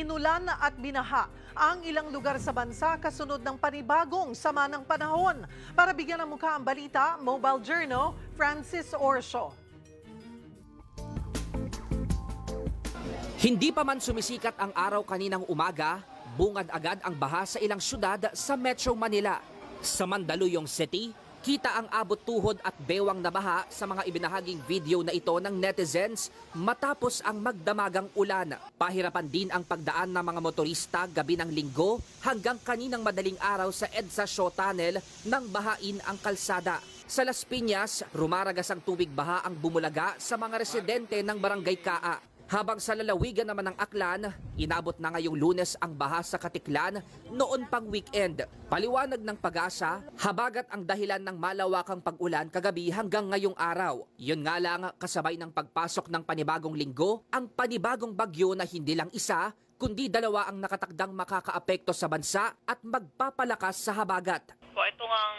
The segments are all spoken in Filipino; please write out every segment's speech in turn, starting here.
Binulan at binaha ang ilang lugar sa bansa kasunod ng panibagong sama ng panahon. Para bigyan ng mukha ang balita, Mobile Journal, Francis Orso. Hindi pa man sumisikat ang araw kaninang umaga, bungad agad ang baha sa ilang syudad sa Metro Manila. Sa Mandaluyong City, kita ang abot tuhod at bewang na baha sa mga ibinahaging video na ito ng netizens matapos ang magdamagang ulan. Pahirapan din ang pagdaan ng mga motorista gabi ng linggo hanggang kaninang madaling araw sa EDSA Shaw Tunnel nang bahain ang kalsada. Sa Las Piñas, rumaragas ang tubig baha ang bumulaga sa mga residente ng Barangay Kaa. Habang sa lalawigan naman ng Aklan, inabot na ngayong Lunes ang baha sa Katiklan noon pang weekend. Paliwanag ng Pag-asa, habagat ang dahilan ng malawakang pag-ulan kagabi hanggang ngayong araw. Yun nga lang, kasabay ng pagpasok ng panibagong linggo, ang panibagong bagyo na hindi lang isa, kundi dalawa ang nakatakdang makakaapekto sa bansa at magpapalakas sa habagat. Ito ang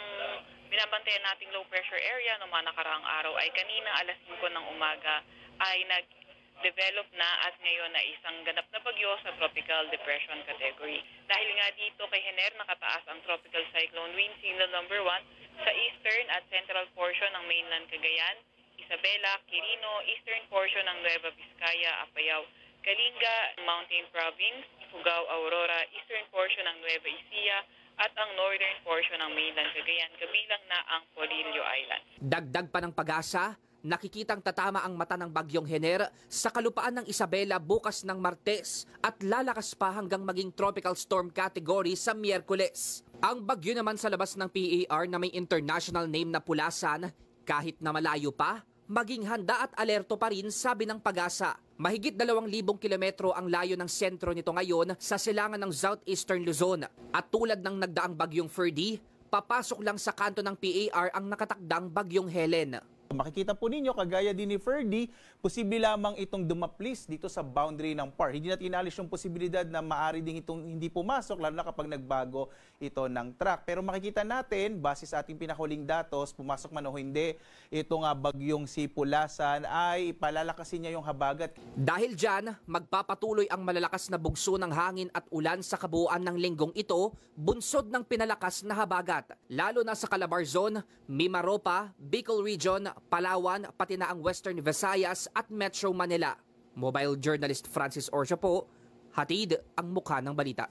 binabantayan nating low pressure area noong mga nakaraang araw ay kanina alas 5 ng umaga ay nag-develop na at ngayon na isang ganap na bagyo sa tropical depression category. Dahil nga dito kay Hener nakataas ang tropical cyclone wind signal number 1 sa eastern at central portion ng mainland Cagayan, Isabela, Quirino, eastern portion ng Nueva Vizcaya, Apayao, Kalinga, Mountain Province, Ifugao, Aurora, eastern portion ng Nueva Ecija at ang northern portion ng mainland Cagayan, kabilang na ang Polillo Island. Dagdag pa ng Pag-asa, nakikitang tatama ang mata ng bagyong Hener sa kalupaan ng Isabela bukas ng Martes at lalakas pa hanggang maging tropical storm category sa Miyerkules. Ang bagyo naman sa labas ng PAR na may international name na Pulasan, kahit na malayo pa, maging handa at alerto pa rin, sabi ng Pag-asa. Mahigit 2,000 kilometro ang layo ng sentro nito ngayon sa silangan ng southeastern Luzon. At tulad ng nagdaang bagyong Ferdy, papasok lang sa kanto ng PAR ang nakatakdang bagyong Helen. Makikita po ninyo, kagaya din ni Ferdy, posible lamang itong dumaplis dito sa boundary ng PAR. Hindi natin inalis yung posibilidad na maaari din itong hindi pumasok, lalo na kapag nagbago ito ng track. Pero makikita natin, base sa ating pinahuling datos, pumasok man o hindi, itong bagyong si Pulasan ay palalakasin niya yung habagat. Dahil dyan, magpapatuloy ang malalakas na bugso ng hangin at ulan sa kabuuan ng linggong ito, bunsod ng pinalakas na habagat. Lalo na sa Calabar Zone, Mimaropa, Bicol Region, Palawan, pati na ang Western Visayas at Metro Manila. Mobile journalist Francis Orso po, hatid ang mukha ng balita.